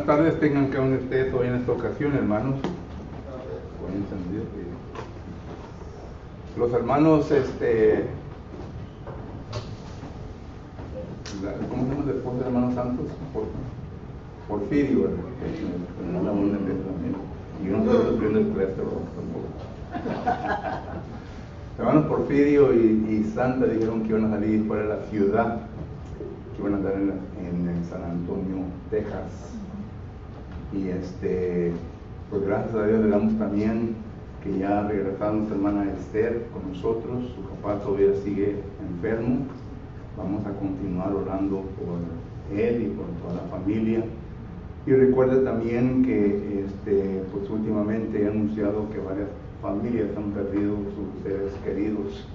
Buenas tardes, tengan cada uno de ustedes hoy en esta ocasión, hermanos. Buen entendido. Los hermanos, ¿cómo se llama el esposo de hermanos santos? Porfirio, ¿verdad? Y yo no estoy sufriendo el colesterol tampoco. Hermanos Porfirio y Santa dijeron que iban a salir fuera de la ciudad, que iban a andar en San Antonio, Texas. Y pues gracias a Dios le damos también que ya regresaron nuestra hermana Esther con nosotros. Su papá todavía sigue enfermo. Vamos a continuar orando por él y por toda la familia. Y recuerda también que pues últimamente he anunciado que varias familias han perdido sus seres queridos,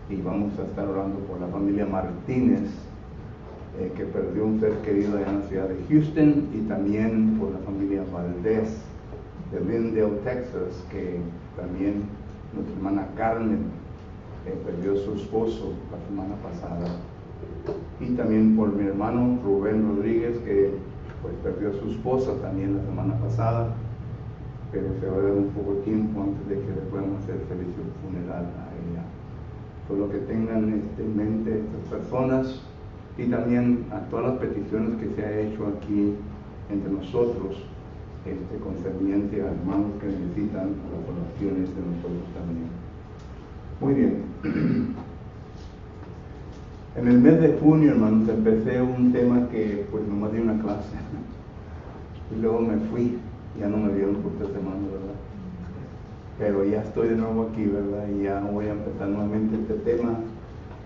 y vamos a estar orando por la familia Martínez, que perdió un ser querido allá en la ciudad de Houston, y también por la familia Valdés de Lindale, Texas, que también nuestra hermana Carmen perdió su esposo la semana pasada, y también por mi hermano Rubén Rodríguez, que pues perdió a su esposa también la semana pasada, pero se va a dar un poco de tiempo antes de que le podamos hacer servicio funeral a ella. Solo que tengan en mente estas personas, y también a todas las peticiones que se ha hecho aquí entre nosotros, concerniente a hermanos que necesitan las oraciones de nosotros también. Muy bien. En el mes de junio, hermanos, empecé un tema que pues nomás di una clase y luego me fui, ya no me vieron por 3 semanas, ¿verdad? Pero ya estoy de nuevo aquí, ¿verdad? Y ya voy a empezar nuevamente este tema.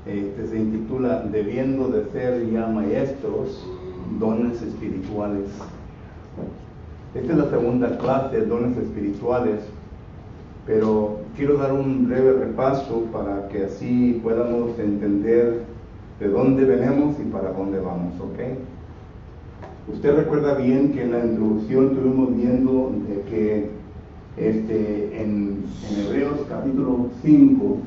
Se intitula Debiendo de ser ya maestros, dones espirituales. Esta es la segunda clase, dones espirituales, pero quiero dar un breve repaso para que así podamos entender de dónde venimos y para dónde vamos, ¿ok? Usted recuerda bien que en la introducción estuvimos viendo de que en Hebreos capítulo 5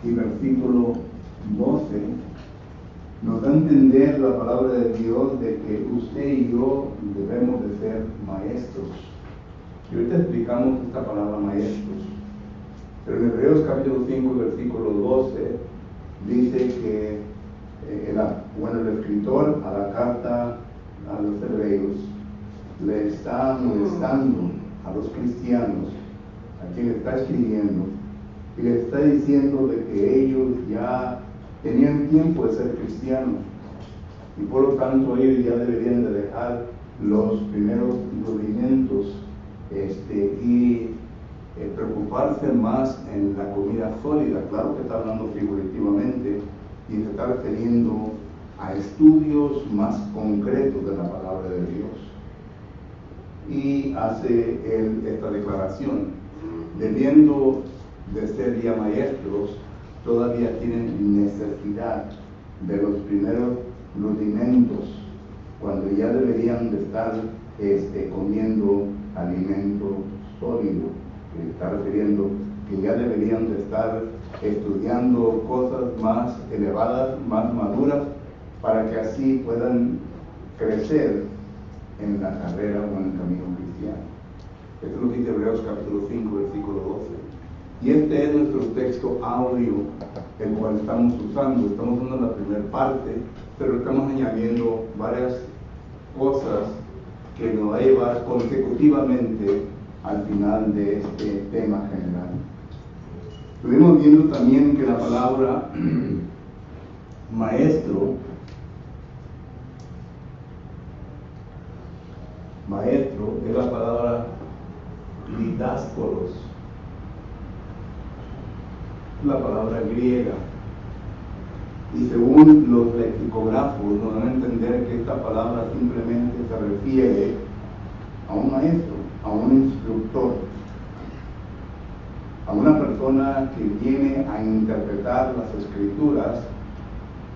y versículo 12 nos da a entender la palabra de Dios de que usted y yo debemos de ser maestros. Y ahorita explicamos esta palabra maestros. Pero en Hebreos capítulo 5 versículo 12 dice que el escritor a la carta a los hebreos le está molestando a los cristianos a quien está escribiendo, y le está diciendo de que ellos ya tenían tiempo de ser cristianos, y por lo tanto ellos ya deberían de dejar los primeros rudimentos y preocuparse más en la comida sólida. Claro que está hablando figurativamente y se está refiriendo a estudios más concretos de la palabra de Dios. Y hace él esta declaración: debiendo de ser ya maestros, todavía tienen necesidad de los primeros rudimentos, cuando ya deberían de estar comiendo alimento sólido. Se está refiriendo que ya deberían de estar estudiando cosas más elevadas, más maduras, para que así puedan crecer en la carrera o en el camino cristiano. Esto es lo que dice Hebreos capítulo 5, versículo 12. Y este es nuestro texto audio, el cual estamos usando. Estamos usando la primera parte, pero estamos añadiendo varias cosas que nos va a llevar consecutivamente al final de este tema general. Estuvimos viendo también que la palabra maestro es la palabra didáskolos, la palabra griega, y según los lexicógrafos nos dan a entender que esta palabra simplemente se refiere a un maestro, a un instructor, a una persona que viene a interpretar las escrituras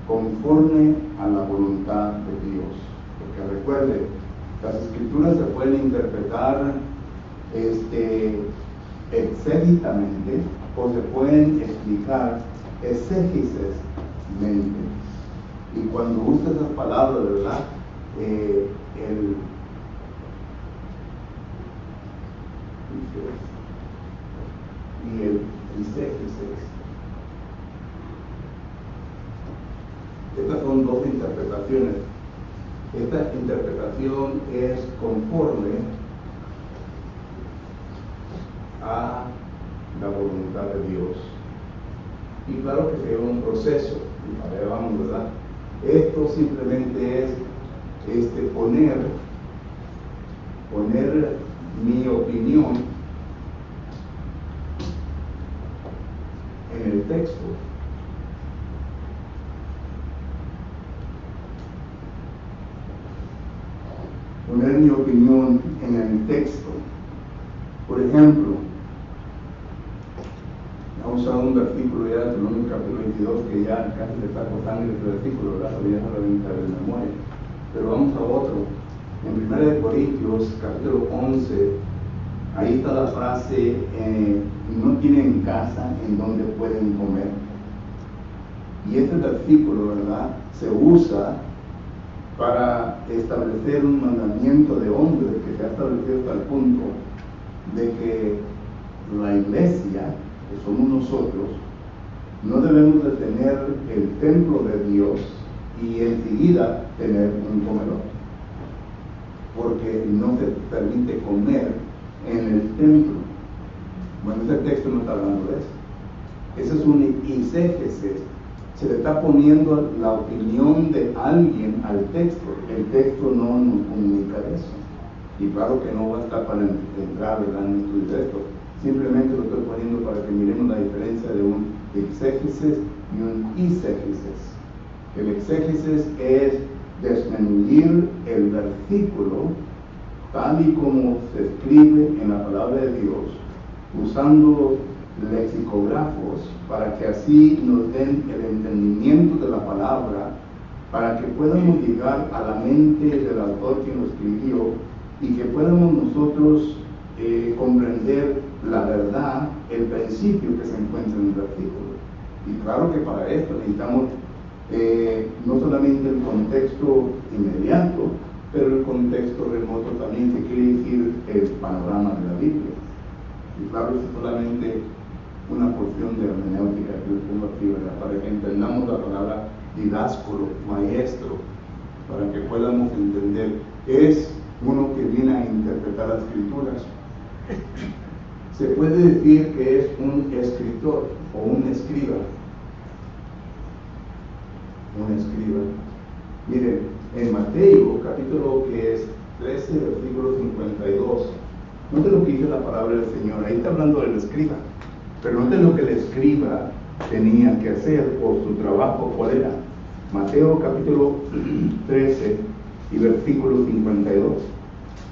conforme a la voluntad de Dios. Porque recuerde, las escrituras se pueden interpretar exégitamente, o se pueden explicar exégesismente. Y cuando usa esas palabras, ¿verdad? interpretaciones. Esta interpretación es conforme a la voluntad de Dios. Y claro que se lleva un proceso, y para allá vamos, ¿verdad? Esto simplemente es poner mi opinión en el texto. Poner mi opinión en el texto. Por ejemplo, vamos a un versículo ya de Deuteronomio capítulo 22 que ya casi le está costando este versículo, ¿verdad? Pero ya no lo voy a de memoria. Pero vamos a otro. En 1 Corintios capítulo 11, ahí está la frase, no tienen casa en donde pueden comer. Y este versículo, ¿verdad?, se usa para establecer un mandamiento de hombres que se ha establecido hasta el punto de que la iglesia, que somos nosotros, no debemos de tener el templo de Dios y enseguida tener un comedor, porque no se permite comer en el templo. Bueno, ese texto no está hablando de eso. Ese es un exégesis. Se le está poniendo la opinión de alguien al texto. El texto no nos comunica eso. Y claro que no va a estar para entrar, ¿verdad?, en estudio de esto. Simplemente lo estoy poniendo para que miremos la diferencia de un exégesis y un eisegesis. El exégesis es desmenuzar el versículo tal y como se escribe en la palabra de Dios, usando lexicógrafos para que así nos den el entendimiento de la palabra, para que podamos llegar a la mente del autor que nos escribió y que podamos nosotros comprender la verdad, el principio que se encuentra en el versículo. Y claro que para esto necesitamos no solamente el contexto inmediato, pero el contexto remoto también, que quiere decir el panorama de la Biblia. Y claro, es solamente una porción de hermenéutica que les pongo aquí, ¿verdad?, para que entendamos la palabra didáscolo, maestro, para que podamos entender. Es uno que viene a interpretar las escrituras. Se puede decir que es un escritor o un escriba. Un escriba. Miren, en Mateo, capítulo que es 13, versículo 52, noten lo que dice la palabra del Señor. Ahí está hablando del escriba, pero noten lo que el escriba tenía que hacer, o su trabajo, ¿cuál era? Mateo, capítulo 13 y versículo 52.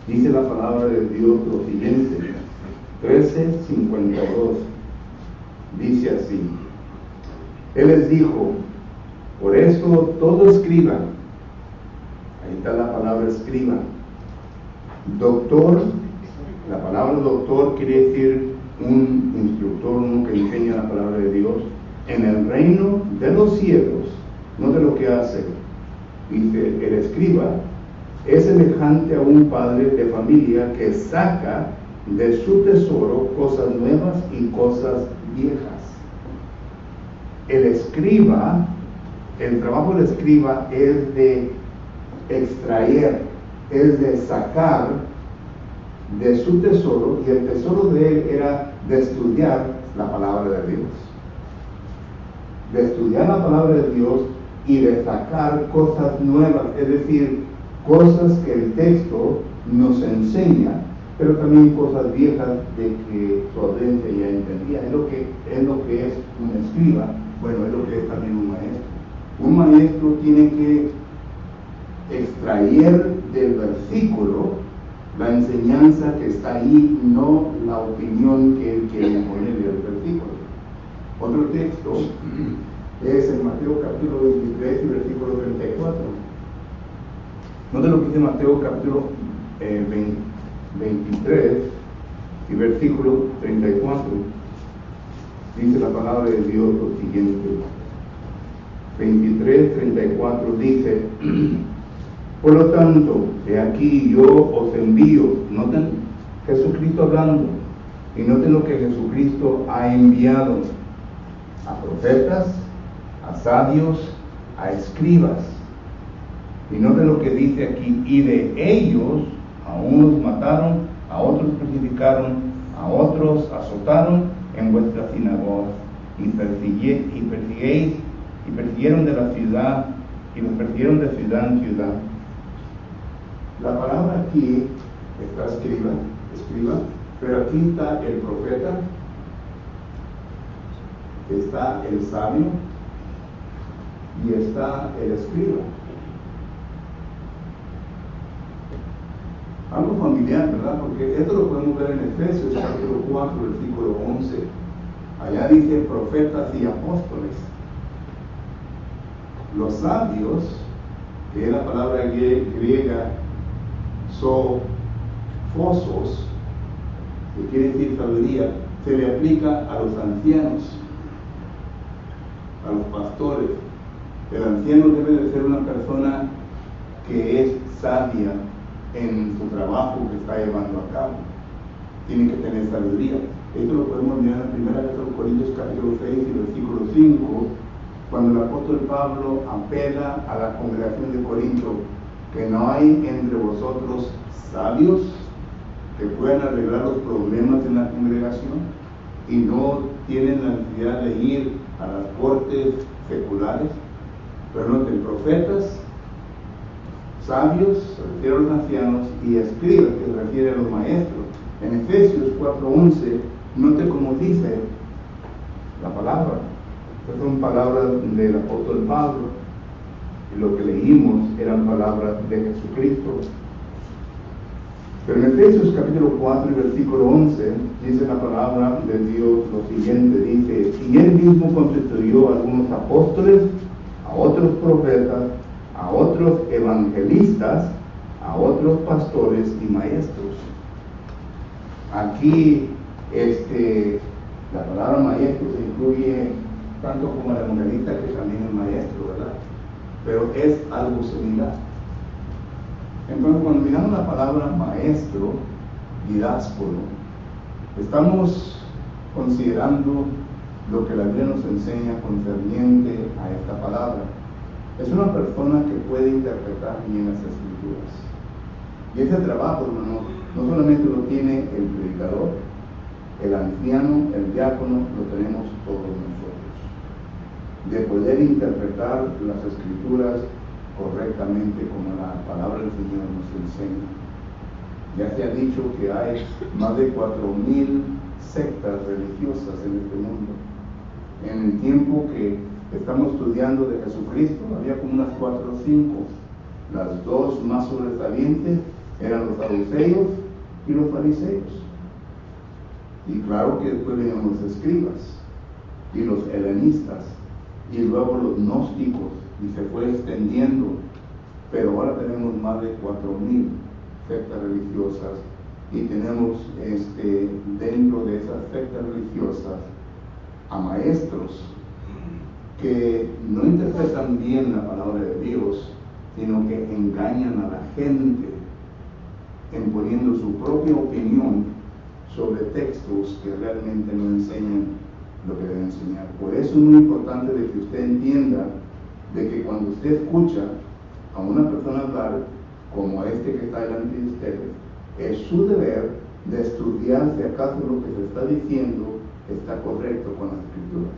Dice la palabra de Dios lo siguiente, 13:52. Dice así: Él les dijo, por eso todo escriba, ahí está la palabra escriba, doctor, la palabra doctor quiere decir un instructor, uno que enseña la palabra de Dios, en el reino de los cielos. Note lo que hace. Dice, el escriba es semejante a un padre de familia que saca de su tesoro cosas nuevas y cosas viejas. El escriba, el trabajo del escriba es de extraer, es de sacar de su tesoro, y el tesoro de él era de estudiar la palabra de Dios. De estudiar la palabra de Dios y de sacar cosas nuevas, es decir, cosas que el texto nos enseña, pero también cosas viejas de que su audiencia ya entendía. Es lo que es un escriba. Bueno, es lo que es también un maestro. Un maestro tiene que extraer del versículo la enseñanza que está ahí, no la opinión que él quiere ponerle al versículo. Otro texto es en Mateo capítulo 23 y versículo 34. Note lo que dice Mateo capítulo 23 y versículo 34. Dice la palabra de Dios lo siguiente. 23:34 dice, por lo tanto, he aquí yo os envío. Noten Jesucristo hablando, y noten lo que Jesucristo ha enviado: a profetas, a sabios, a escribas. Y note lo que dice aquí, y de ellos a unos mataron, a otros crucificaron, a otros azotaron en vuestras sinagogas, y persiguieron de la ciudad, y los persiguieron de ciudad en ciudad. La palabra aquí está escriba, pero aquí está el profeta, está el sabio y está el escriba. Algo familiar, ¿verdad? Porque esto lo podemos ver en Efesios capítulo 4, versículo 11. Allá dice profetas y apóstoles. Los sabios, que es la palabra griega sofosos, que quiere decir sabiduría, se le aplica a los ancianos, a los pastores. El anciano debe de ser una persona que es sabia en su trabajo que está llevando a cabo. Tiene que tener sabiduría. Esto lo podemos mirar en 1 Corintios capítulo 6 y versículo 5, cuando el apóstol Pablo apela a la congregación de Corinto, que no hay entre vosotros sabios que puedan arreglar los problemas en la congregación y no tienen la necesidad de ir a las cortes seculares. Pero noten, profetas, sabios, se refiere a los ancianos, y escribas, que se refiere a los maestros. En Efesios 4:11, note cómo dice la palabra. Estas son palabras del apóstol Pablo, y lo que leímos eran palabras de Jesucristo. Pero en Efesios capítulo 4 y versículo 11 dice la palabra de Dios lo siguiente, dice, y él mismo constituyó a algunos apóstoles, a otros profetas, a otros evangelistas, a otros pastores y maestros. Aquí la palabra maestro se incluye tanto como el evangelista que también es maestro, ¿verdad? Pero es algo similar. Entonces, cuando miramos la palabra maestro, didásporo, estamos considerando lo que la Biblia nos enseña concerniente a esta palabra. Es una persona que puede interpretar bien las Escrituras. Y ese trabajo, hermano, no solamente lo tiene el predicador, el anciano, el diácono, lo tenemos todos nosotros. De poder interpretar las Escrituras correctamente como la palabra del Señor nos enseña. Ya se ha dicho que hay más de 4,000 sectas religiosas en este mundo. En el tiempo que estamos estudiando de Jesucristo, había como unas 4 o 5. Las dos más sobresalientes eran los saduceos y los fariseos. Y claro que después venían los escribas y los helenistas, y luego los gnósticos, y se fue extendiendo. Pero ahora tenemos más de 4,000 sectas religiosas, y tenemos dentro de esas sectas religiosas a maestros que no interpretan bien la palabra de Dios, sino que engañan a la gente imponiendo su propia opinión sobre textos que realmente no enseñan lo que deben enseñar. Por eso es muy importante de que usted entienda de que cuando usted escucha a una persona hablar como este que está delante de ustedes, es su deber de estudiar si acaso lo que se está diciendo está correcto con las Escrituras.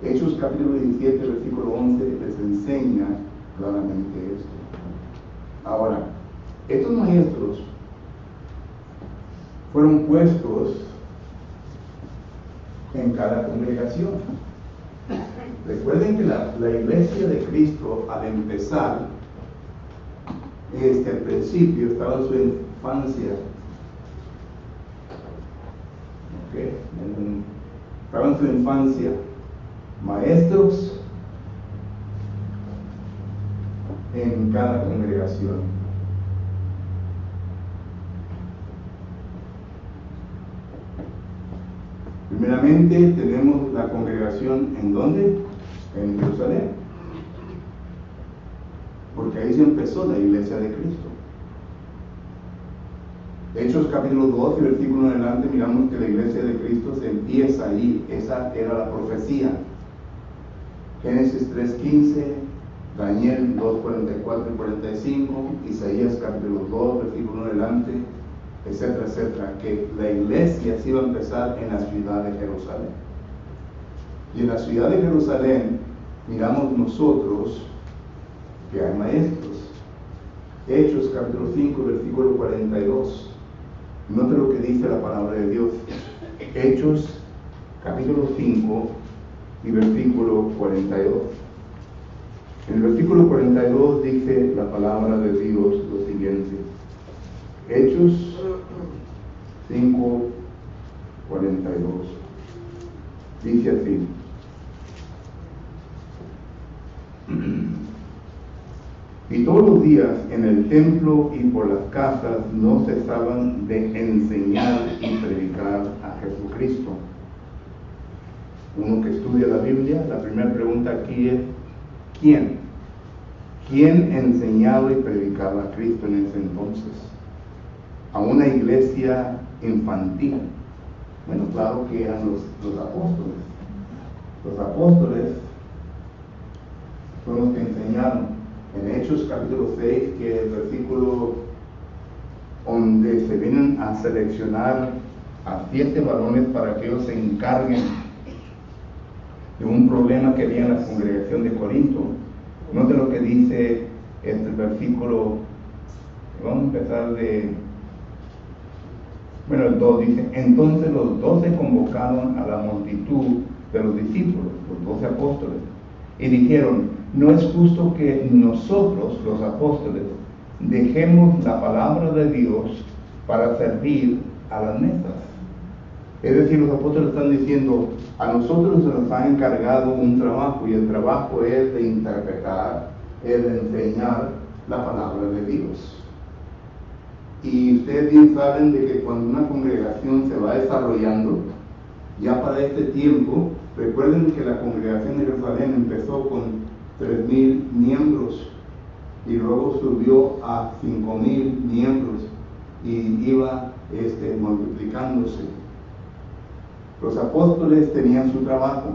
Hechos capítulo 17, versículo 11 les enseña claramente esto. Ahora, estos maestros fueron puestos en cada congregación. Recuerden que la iglesia de Cristo, al empezar, al principio estaba en su infancia. Estaba en su infancia. Maestros en cada congregación. Primeramente tenemos la congregación, ¿en dónde? En Jerusalén. Porque ahí se empezó la iglesia de Cristo. Hechos capítulo 2 y versículo 1 en adelante, miramos que la iglesia de Cristo se empieza ahí. Esa era la profecía. Génesis 3:15, Daniel 2, 44 y 45, Isaías capítulo 2, versículo 1 adelante, etcétera, etcétera, que la iglesia se iba a empezar en la ciudad de Jerusalén. Y en la ciudad de Jerusalén miramos nosotros que hay maestros. Hechos capítulo 5, versículo 42. Note lo que dice la palabra de Dios. Hechos capítulo 5 y versículo 42. En el versículo 42 dice la palabra de Dios lo siguiente. Hechos 5, 42. Dice así. Y todos los días en el templo y por las casas no cesaban de enseñar y predicar a Jesucristo. Uno que estudia la Biblia, la primera pregunta aquí es, ¿quién? ¿Quién enseñaba y predicaba a Cristo en ese entonces? A una iglesia infantil. Bueno, claro que eran los apóstoles. Los apóstoles son los que enseñaron. En Hechos capítulo 6, que es el versículo donde se vienen a seleccionar a 7 varones para que ellos se encarguen de un problema que había en la congregación de Corinto. Note lo que dice este versículo. Vamos a empezar el 2 dice: entonces los 12 convocaron a la multitud de los discípulos, los 12 apóstoles, y dijeron: no es justo que nosotros, los apóstoles, dejemos la palabra de Dios para servir a las mesas. Es decir, los apóstoles están diciendo, a nosotros se nos ha encargado un trabajo, y el trabajo es de interpretar, es de enseñar la palabra de Dios. Y ustedes bien saben de que cuando una congregación se va desarrollando, ya para este tiempo, recuerden que la congregación de Jerusalén empezó con 3,000 miembros y luego subió a 5,000 miembros y iba multiplicándose. Los apóstoles tenían su trabajo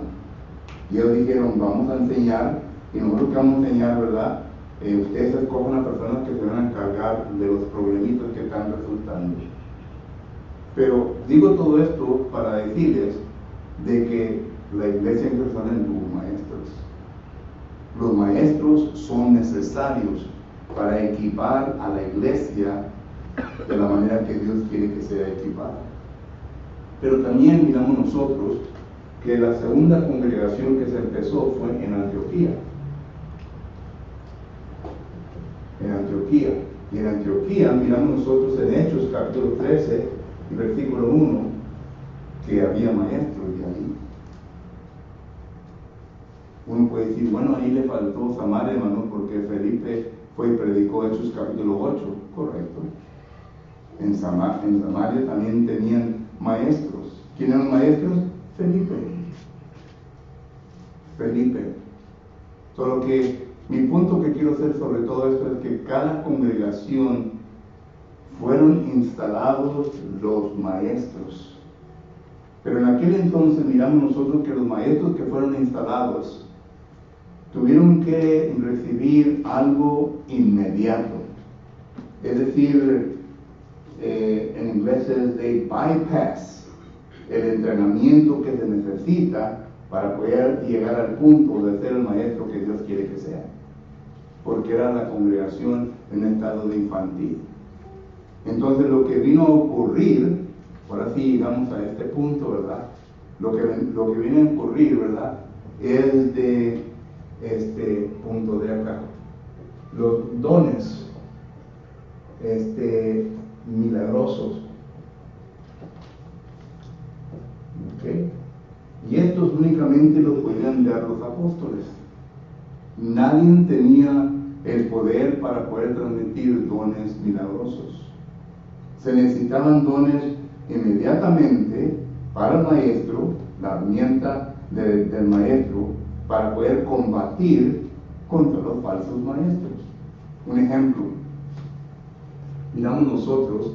y ellos dijeron: vamos a enseñar, y nosotros que vamos a enseñar, ¿verdad? Ustedes escogen a personas que se van a encargar de los problemitas que están resultando. Pero digo todo esto para decirles de que la iglesia en Jerusalén tuvo maestros. Los maestros son necesarios para equipar a la iglesia de la manera que Dios quiere que sea equipada. Pero también miramos nosotros que la segunda congregación que se empezó fue en Antioquía. Y en Antioquía miramos nosotros en Hechos capítulo 13 y versículo 1 que había maestros de ahí. Uno puede decir, bueno, ahí le faltó Samaria, hermano, porque Felipe fue y predicó Hechos capítulo 8, correcto. En Samaria también tenían maestros. ¿Quién eran los maestros? Felipe. Solo que mi punto que quiero hacer sobre todo esto es que cada congregación fueron instalados los maestros. Pero en aquel entonces miramos nosotros que los maestros que fueron instalados tuvieron que recibir algo inmediato. Es decir, en inglés es they bypass el entrenamiento que se necesita para poder llegar al punto de ser el maestro que Dios quiere que sea, porque era la congregación en estado de infantil. Entonces lo que vino a ocurrir, ahora sí llegamos a este punto, ¿verdad? Lo que viene a ocurrir, ¿verdad? Es de este punto de acá. Los dones milagrosos. ¿Okay? Y estos únicamente los podían dar los apóstoles. Nadie tenía el poder para poder transmitir dones milagrosos. Se necesitaban dones inmediatamente para el maestro, la herramienta del maestro, para poder combatir contra los falsos maestros. Un ejemplo, miramos nosotros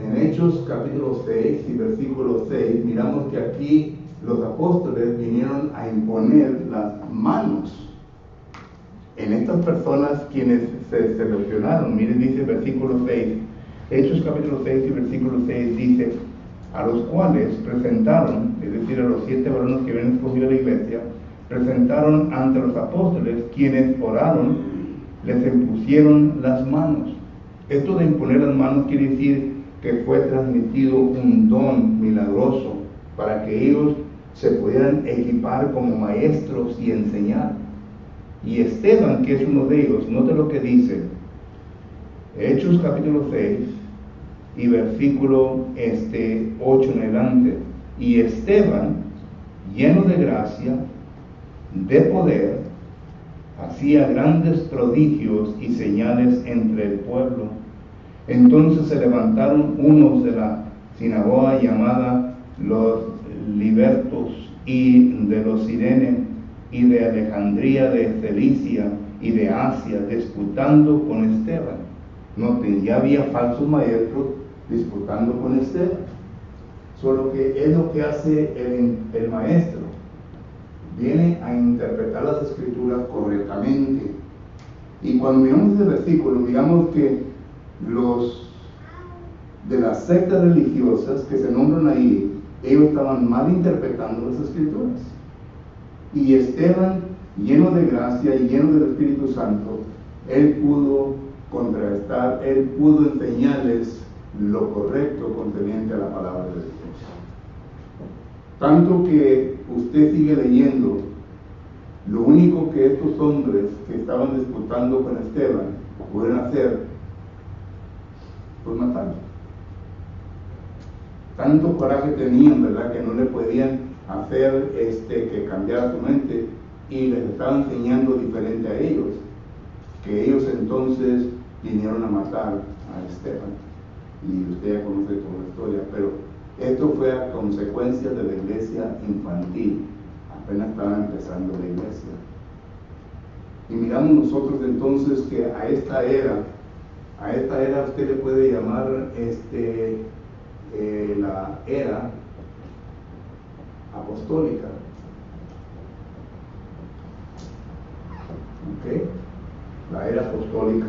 en Hechos capítulo 6 y versículo 6, miramos que aquí los apóstoles vinieron a imponer las manos en estas personas quienes se seleccionaron, miren, dice versículo 6, Hechos capítulo 6 y versículo 6 dice, a los cuales presentaron, es decir, a los 7 varones que habían escogido a la iglesia, presentaron ante los apóstoles, quienes oraron, les impusieron las manos. Esto de imponer las manos quiere decir que fue transmitido un don milagroso para que ellos se pudieran equipar como maestros y enseñar. Y Esteban, que es uno de ellos, note lo que dice, Hechos capítulo 6 y versículo 8 en adelante. Y Esteban, lleno de gracia, de poder, hacía grandes prodigios y señales entre el pueblo. Entonces se levantaron unos de la sinagoga llamada los libertos y de los Sirene y de Alejandría, de Cilicia y de Asia, disputando con Esteban. Noten, ya había falsos maestros disputando con Esteban. Solo que es lo que hace el maestro. Viene a interpretar las escrituras correctamente. Y cuando miramos ese versículo, miramos que los de las sectas religiosas que se nombran ahí, ellos estaban mal interpretando las escrituras. Y Esteban, lleno de gracia y lleno del Espíritu Santo, él pudo contrastar, él pudo enseñarles lo correcto concerniente a la palabra de Dios. Tanto que usted sigue leyendo, lo único que estos hombres que estaban disputando con Esteban pudieron hacer, pues matarlo. Tanto coraje tenían, ¿verdad?, que no le podían hacer que cambiara su mente, y les estaba enseñando diferente a ellos, que ellos entonces vinieron a matar a Esteban. Y usted ya conoce toda la historia, pero esto fue a consecuencia de la iglesia infantil. Apenas estaba empezando la iglesia. Y miramos nosotros entonces que a esta era usted le puede llamar la era apostólica. ¿Ok? La era apostólica.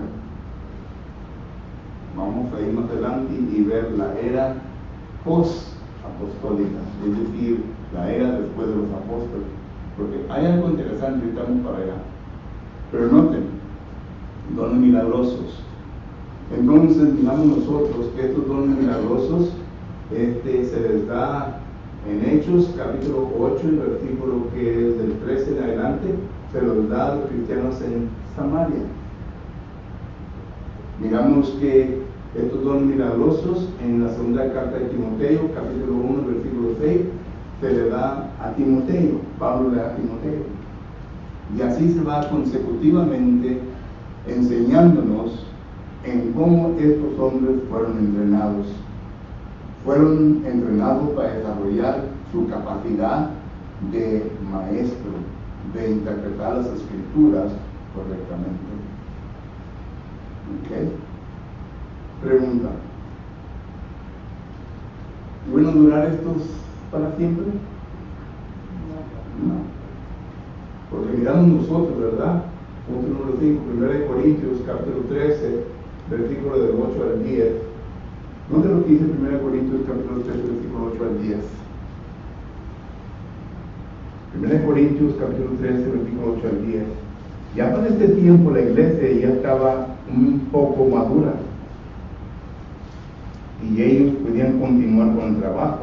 Vamos a ir más adelante y ver la era post-apostólica, es decir, la era después de los apóstoles. Porque hay algo interesante, y estamos para allá. Pero noten, dones milagrosos. Entonces, miramos nosotros que estos dones milagrosos se les da en Hechos capítulo 8, el versículo que es del 13 en adelante, se los da a los cristianos en Samaria. Miramos que estos dones milagrosos en la segunda carta de Timoteo, capítulo 1, versículo 6, se le da a Timoteo, Pablo le da a Timoteo. Y así se va consecutivamente enseñándonos en cómo estos hombres fueron entrenados. Fueron entrenados para desarrollar su capacidad de maestro, de interpretar las escrituras correctamente. ¿Ok? Pregunta: ¿pueden durar estos para siempre? No. Porque miramos nosotros, ¿verdad? Punto número 5, 1 Corintios capítulo 13, versículo del 8 al 10. Note lo que dice 1 Corintios capítulo 13, versículo 8 al 10. 1 Corintios capítulo 13, versículo 8 al 10. Ya para este tiempo la iglesia ya estaba un poco madura y ellos podían continuar con el trabajo.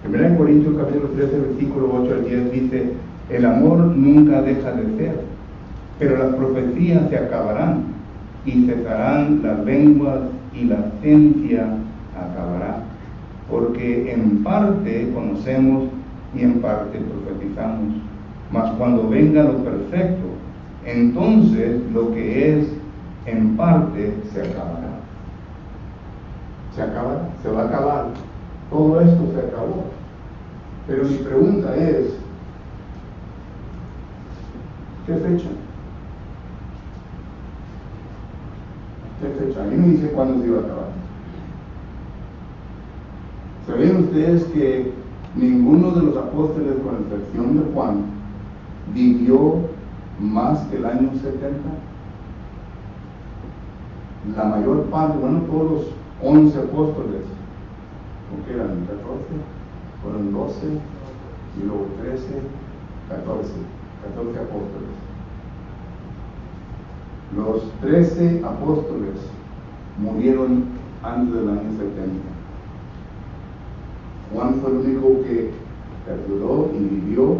1 Corintios capítulo 13, versículo 8 al 10 dice: el amor nunca deja de ser, pero las profecías se acabarán y cesarán las lenguas y la ciencia acabará, porque en parte conocemos y en parte profetizamos. Mas cuando venga lo perfecto, entonces lo que es en parte se acabará. Se acabará, se va a acabar. Todo esto se acabó. Pero mi pregunta es: ¿qué fecha? ¿Qué fecha? Ahí me dice cuándo se iba a acabar. ¿Sabían ustedes que ninguno de los apóstoles, con excepción de Juan, vivió más que el año 70. La mayor parte, bueno, todos los 11 apóstoles, porque eran 14, fueron 12, y luego 13, 14 apóstoles. Los 13 apóstoles murieron antes del año 70. Juan fue el único que perduró y vivió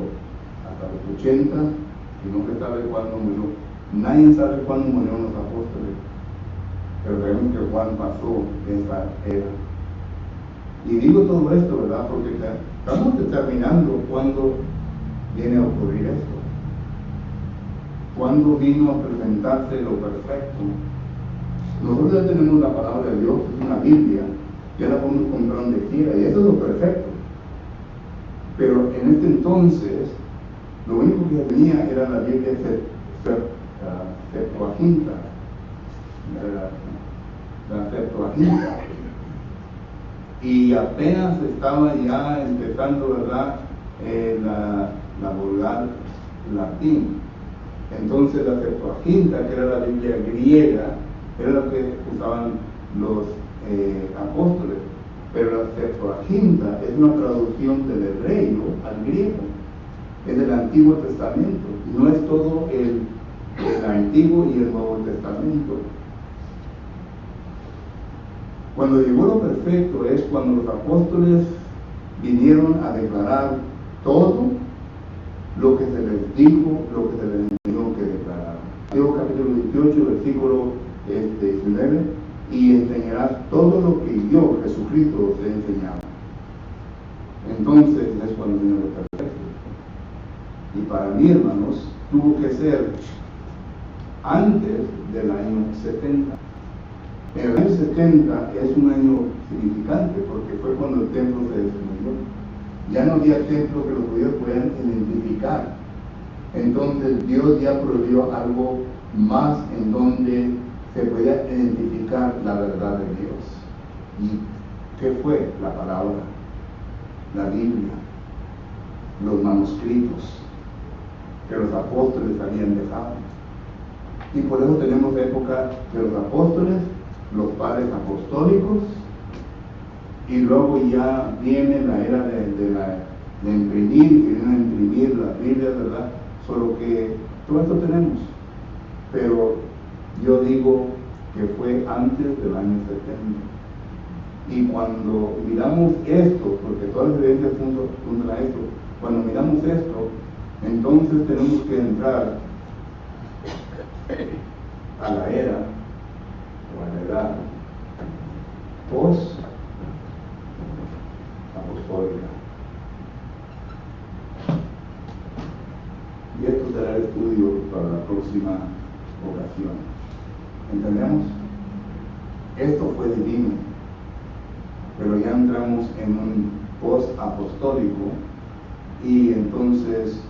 hasta los 80, y no se sabe cuándo murió. Nadie sabe cuándo murieron los apóstoles, pero sabemos que Juan pasó esa era. Y digo todo esto, ¿verdad? Porque estamos determinando cuándo viene a ocurrir esto. Cuándo vino a presentarse lo perfecto. Nosotros ya tenemos la palabra de Dios, es una Biblia, ya la podemos comprar donde quiera, y eso es lo perfecto. Pero en este entonces, lo único que tenía era la Biblia Septuaginta, la Septuaginta, y apenas estaba ya empezando, ¿verdad?, la vulgar latín. Entonces la Septuaginta, que era la Biblia griega, era lo que usaban los apóstoles, pero la Septuaginta es una traducción del hebreo al griego, es del Antiguo Testamento, no es todo el Antiguo y el Nuevo Testamento. Cuando llegó lo perfecto es cuando los apóstoles vinieron a declarar todo lo que se les dijo, lo que se les enseñó que declararan. Mateo capítulo 18, versículo 19, y enseñarás todo lo que yo, Jesucristo, os he enseñado. Entonces es cuando vino lo perfecto. Y para mí, hermanos, tuvo que ser antes del año 70. El año 70 es un año significante porque fue cuando el templo se destruyó. Ya no había templo que los judíos pudieran identificar. Entonces Dios ya prohibió algo más en donde se podía identificar la verdad de Dios. ¿Y qué fue? La palabra, la Biblia, los manuscritos que los apóstoles habían dejado. Y por eso tenemos época de los apóstoles, los padres apostólicos, y luego ya viene la era de imprimir, y vienen a imprimir las Biblias, ¿verdad? Solo que todo esto tenemos, pero yo digo que fue antes del año 70. Y cuando miramos esto, porque todas las evidencias apuntan a esto, cuando miramos esto, entonces tenemos que entrar a la era o a la edad post apostólica. Y esto será el estudio para la próxima ocasión. ¿Entendemos? Esto fue divino, pero ya entramos en un post apostólico, y entonces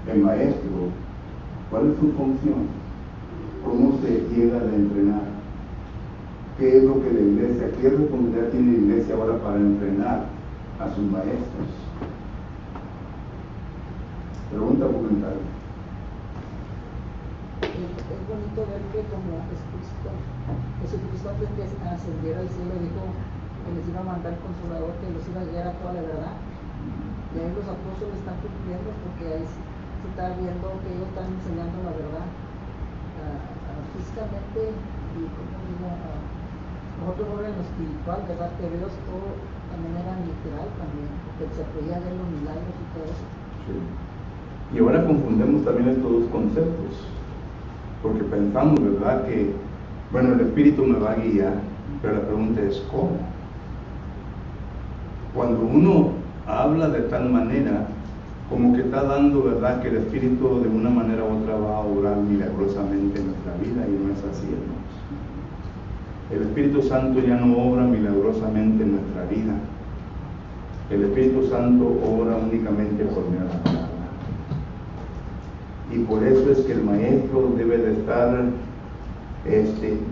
el maestro, ¿cuál es su función? ¿Cómo se llega a entrenar? ¿Qué es lo que la iglesia, qué responsabilidad tiene la iglesia ahora para entrenar a sus maestros? Pregunta o comentario. Es bonito ver que como Jesucristo antes que ascendiera al cielo dijo que les iba a mandar Consolador, que los iba a guiar a toda la verdad. Y ahí los apóstoles están cumpliendo, porque ahí se está viendo que ellos están enseñando la verdad físicamente, y como digo, nosotros no en lo espiritual, ¿verdad? Que Dios todo también era literal también, porque se podía ver los milagros y todo eso. Sí. Y ahora confundemos también estos dos conceptos, porque pensamos, ¿verdad?, que, bueno, el Espíritu me va a guiar, pero la pregunta es ¿cómo? Cuando uno habla de tal manera, como que está dando, ¿verdad?, que el Espíritu de una manera u otra va a obrar milagrosamente en nuestra vida, y no es así, hermanos. El Espíritu Santo ya no obra milagrosamente en nuestra vida. El Espíritu Santo obra únicamente por medio de la palabra. Y por eso es que el maestro debe de estar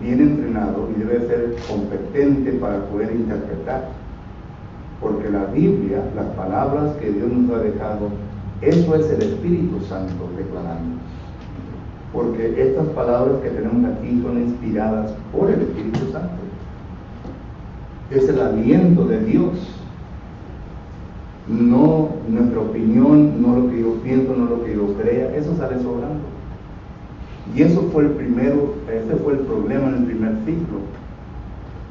bien entrenado y debe ser competente para poder interpretar. Porque la Biblia, las palabras que Dios nos ha dejado, Eso es el Espíritu Santo declarando. Porque estas palabras que tenemos aquí son inspiradas por el Espíritu Santo. Es el aliento de Dios. No nuestra opinión, no lo que yo pienso, no lo que yo crea, eso sale sobrando. Y eso fue ese fue el problema en el primer siglo,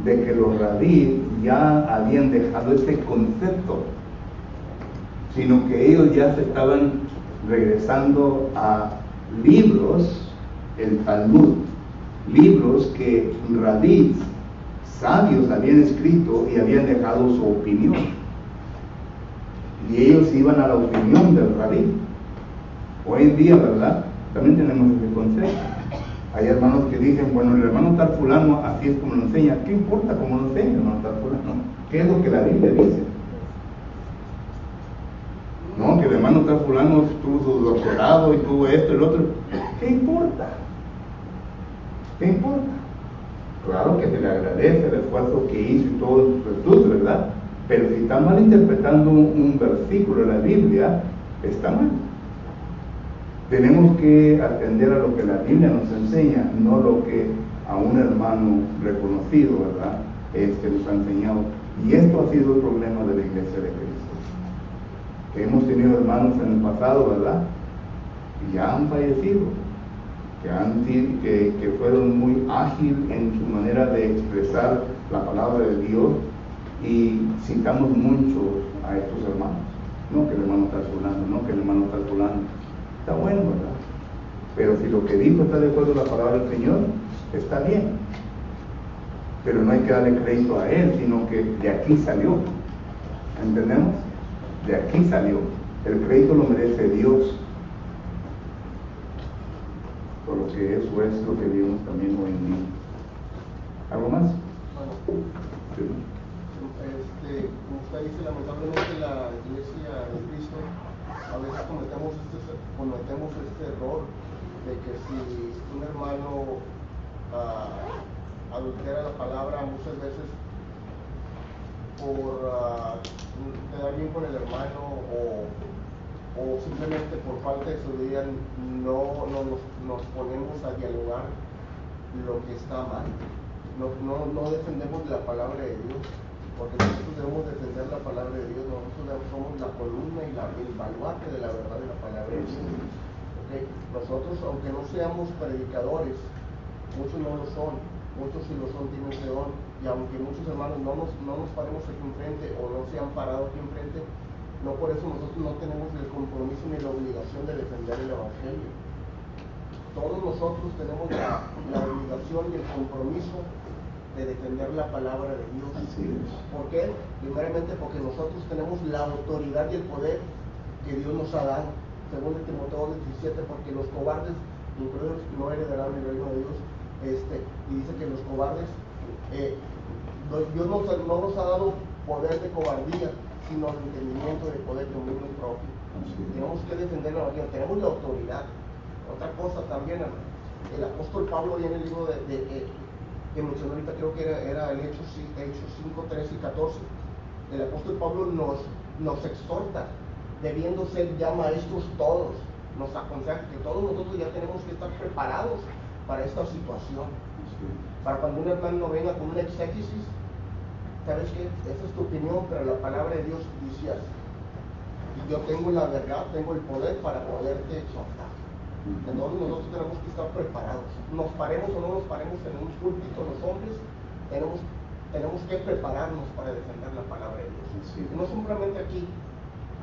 de que los rabíes ya habían dejado ese concepto, sino que ellos ya se estaban regresando a libros, el Talmud, libros que rabíes sabios habían escrito y habían dejado su opinión. Y ellos iban a la opinión del rabí. Hoy en día, ¿verdad? También tenemos ese concepto. Hay hermanos que dicen, bueno, el hermano tal fulano así es como lo enseña. ¿Qué importa cómo lo enseña el hermano tal fulano? ¿Qué es lo que la Biblia dice? No, que el hermano tal fulano tuvo su doctorado y tuvo esto y lo otro. ¿Qué importa? ¿Qué importa? Claro que se le agradece el esfuerzo que hizo y todo su estudio, ¿verdad? Pero si está mal interpretando un versículo de la Biblia, está mal. Tenemos que atender a lo que la Biblia nos enseña, no lo que a un hermano reconocido, ¿verdad?, nos ha enseñado. Y esto ha sido el problema de la Iglesia de Cristo. Que hemos tenido hermanos en el pasado, ¿verdad?, y ya han fallecido, que fueron muy ágiles en su manera de expresar la palabra de Dios, y citamos mucho a estos hermanos. No que el hermano está fulano, no que el hermano está fulano. Está bueno, ¿verdad? Pero si lo que dijo está de acuerdo a la palabra del Señor, está bien. Pero no hay que darle crédito a él, sino que de aquí salió. ¿Entendemos? De aquí salió. El crédito lo merece Dios. Por lo que eso es lo que vivimos también hoy en día. ¿Algo más? Sí. Como usted dice, lamentablemente la Iglesia de Cristo a veces cometemos este error de que si un hermano adultera la palabra, muchas veces por quedar bien con el hermano o simplemente por falta de sabiduría no nos ponemos a dialogar lo que está mal. No defendemos la palabra de Dios, porque nosotros debemos defender la palabra de Dios. Nosotros somos la columna y el baluarte de la verdad de la palabra de Dios. ¿Okay? Nosotros, aunque no seamos predicadores, muchos no lo son, muchos sí lo son, tienen ese don, y aunque muchos hermanos no nos paremos aquí enfrente o no se han parado aquí enfrente, no por eso nosotros no tenemos el compromiso ni la obligación de defender el Evangelio. Todos nosotros tenemos la obligación y el compromiso de defender la palabra de Dios. ¿Por qué? Primeramente porque nosotros tenemos la autoridad y el poder que Dios nos ha dado. Según Timoteo 17, porque los cobardes incluidos no heredarán el reino de Dios. Y dice que los cobardes, Dios no nos ha dado poder de cobardía, sino el entendimiento de poder de dominio propio. Tenemos que defender la Evangelio, tenemos la autoridad. Otra cosa también, el apóstol Pablo, en el libro que mencionó ahorita, creo que era el Hechos 5, 13 y 14, el apóstol Pablo nos exhorta, debiendo ser ya maestros todos, nos aconseja que todos nosotros ya tenemos que estar preparados para esta situación. Para cuando un hermano venga con una exégesis, ¿sabes qué? Esa es tu opinión, pero la palabra de Dios dice así. Y yo tengo la verdad, tengo el poder para poderte exhortar. Entonces nosotros tenemos que estar preparados. Nos paremos o no nos paremos en un púlpito los hombres, tenemos que prepararnos para defender la palabra de Dios. Sí. No simplemente aquí,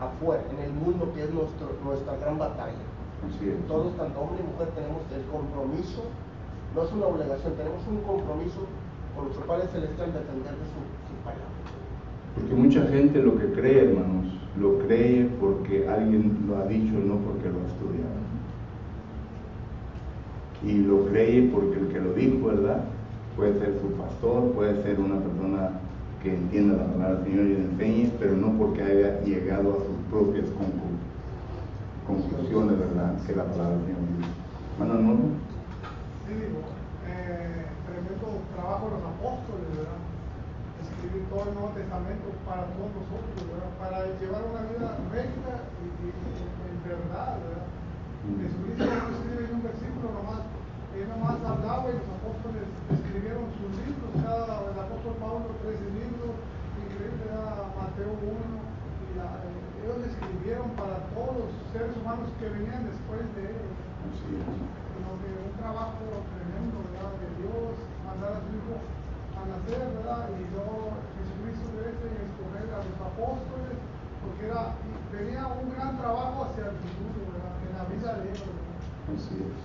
afuera, en el mundo, que es nuestra gran batalla. Sí. Todos, tanto hombre y mujer, tenemos el compromiso, no es una obligación, tenemos un compromiso con nuestro Padre Celestial de defender de su palabra. Porque mucha gente lo que cree, hermanos, lo cree porque alguien lo ha dicho y no porque lo ha estudiado. Y lo cree porque el que lo dijo, ¿verdad?, puede ser su pastor, puede ser una persona que entienda la palabra del Señor y le enseñe, pero no porque haya llegado a sus propias conclusiones, ¿verdad?, que la palabra del Señor dice. ¿Mano no? Sí, digo, tremendo trabajo de los apóstoles, ¿verdad? Escribir toda el Nuevo Testamento para todos nosotros, ¿verdad? Para llevar una vida recta y en verdad, ¿verdad? Jesucristo no escribe en un versículo nomás, él nomás hablaba y los apóstoles escribieron sus libros, el apóstol Pablo 13 libros, increíble, era Mateo 1, y ellos escribieron para todos los seres humanos que venían después de él. Sino que un trabajo tremendo, ¿verdad? De Dios, mandar a su hijo a nacer, ¿verdad? Y luego Jesucristo crece y escoger a los apóstoles, porque venía un gran trabajo hacia el futuro, ¿verdad? En la vida de ellos, ¿verdad? Así es.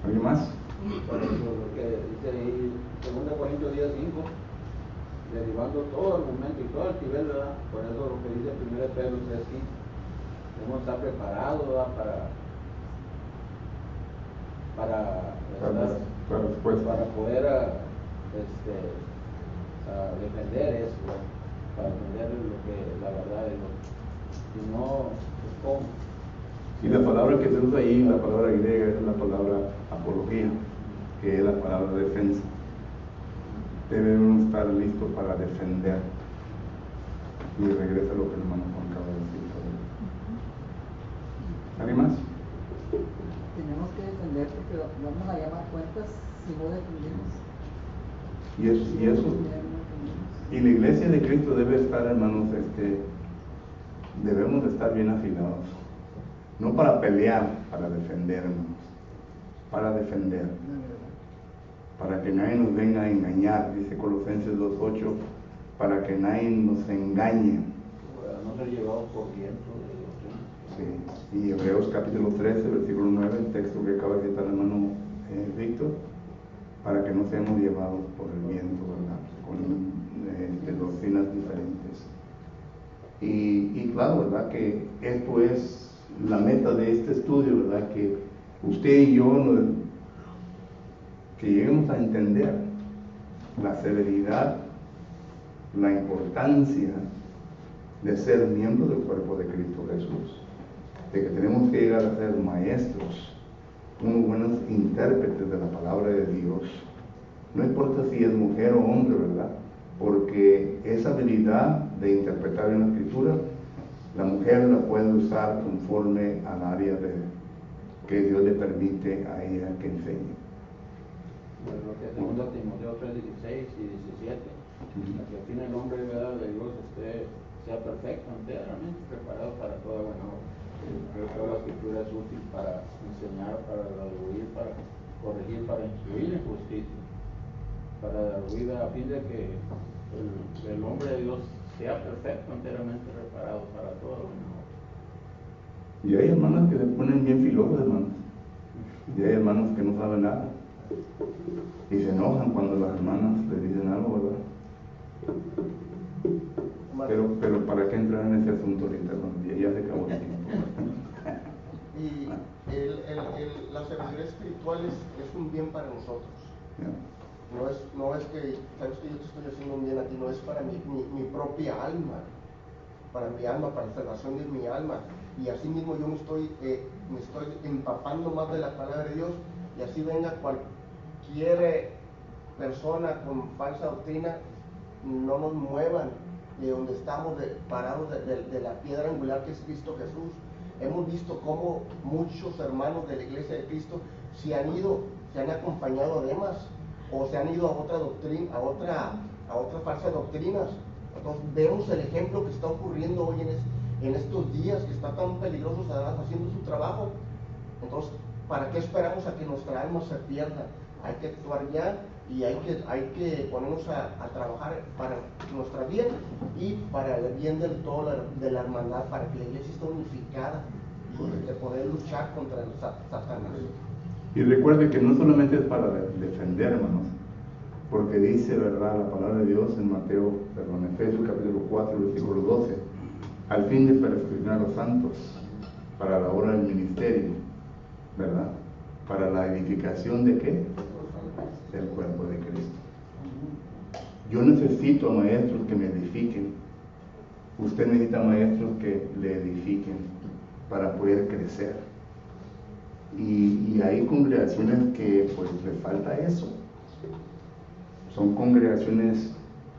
¿Alguien más? Por eso lo que dice ahí, 2 Corintios 10:5, derivando todo el momento y todo el nivel, ¿verdad? Por eso lo que dice 1 Pedro 3:15, debemos estar preparados, ¿verdad? Para poder defender eso, ¿verdad? Para defender lo que la verdad es. Si no, pues ¿cómo? Y la palabra que se usa ahí, la palabra griega, es la palabra apología, que es la palabra defensa. Debemos estar listos para defender. Y regresa lo que el hermano Juan acaba de decir. ¿Alguien más? Tenemos que defender porque vamos a llamar cuentas si no defendemos. Y la iglesia de Cristo debe estar, hermanos, debemos de estar bien afilados. No para pelear, para defender, hermanos. Para defender. Para que nadie nos venga a engañar, dice Colosenses 2:8, para que nadie nos engañe. No ser llevados por viento de doctrina. Sí. Y Hebreos capítulo 13, versículo 9, el texto que acaba de citar el hermano Víctor, para que no seamos llevados por el viento, ¿verdad? Con doctrinas diferentes. Y claro, ¿verdad? Que esto es la meta de este estudio, ¿verdad? Que usted y yo que lleguemos a entender la severidad, la importancia de ser miembro del cuerpo de Cristo Jesús, de que tenemos que llegar a ser maestros, unos buenos intérpretes de la palabra de Dios, no importa si es mujer o hombre, ¿verdad? Porque esa habilidad de interpretar en la escritura, la mujer la puede usar conforme al área que Dios le permite a ella que enseñe. Pues lo que 2 Timoteo 3:16 y 17, para que al fin el hombre, ¿verdad?, de Dios sea perfecto, enteramente preparado para toda buena obra. Creo que la escritura es útil para enseñar, para redarguir, para corregir, para instruir en justicia, para redarguir a fin de que el hombre de Dios sea perfecto, enteramente preparado para toda buena obra. Y hay hermanas que se ponen bien filosas, hermanos. Y hay hermanos que no saben nada. Y se enojan cuando las hermanas les dicen algo, ¿verdad? Pero ¿para qué entrar en ese asunto ahorita? Ya se acabó el tiempo. Y la sabiduría espiritual es un bien para nosotros. Yeah. No es que, sabes que yo te estoy haciendo un bien a ti, no es para mi propia alma, para mi alma, para la salvación de mi alma. Y así mismo yo me estoy empapando más de la palabra de Dios, y así venga cualquier persona con falsa doctrina, no nos muevan de donde estamos parados de la piedra angular que es Cristo Jesús. Hemos visto cómo muchos hermanos de la iglesia de Cristo se han acompañado a demás, o se han ido a otra doctrina, a otras falsas doctrinas. Entonces vemos el ejemplo que está ocurriendo hoy en estos días, que está tan peligroso Satanás haciendo su trabajo. Entonces, ¿para qué esperamos a que nuestra alma se pierda? Hay que actuar ya, y hay que ponernos a trabajar para nuestra bien y para el bien de la hermandad, para que la iglesia esté unificada y de poder luchar contra el Satanás. Y recuerde que no solamente es para defender, hermanos, porque dice, ¿verdad?, la palabra de Dios en Efesios capítulo 4, versículo 12, al fin de perfeccionar a los santos para la obra del ministerio, ¿verdad? Para la edificación ¿de qué? Del cuerpo de Cristo. Yo necesito maestros que me edifiquen. Usted necesita maestros que le edifiquen para poder crecer. Y hay congregaciones que pues les falta eso. Son congregaciones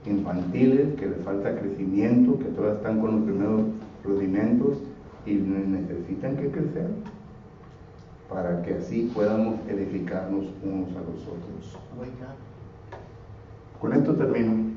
infantiles, que les falta crecimiento, que todavía están con los primeros rudimentos y necesitan que crecer para que así podamos edificarnos unos a los otros. Con esto termino.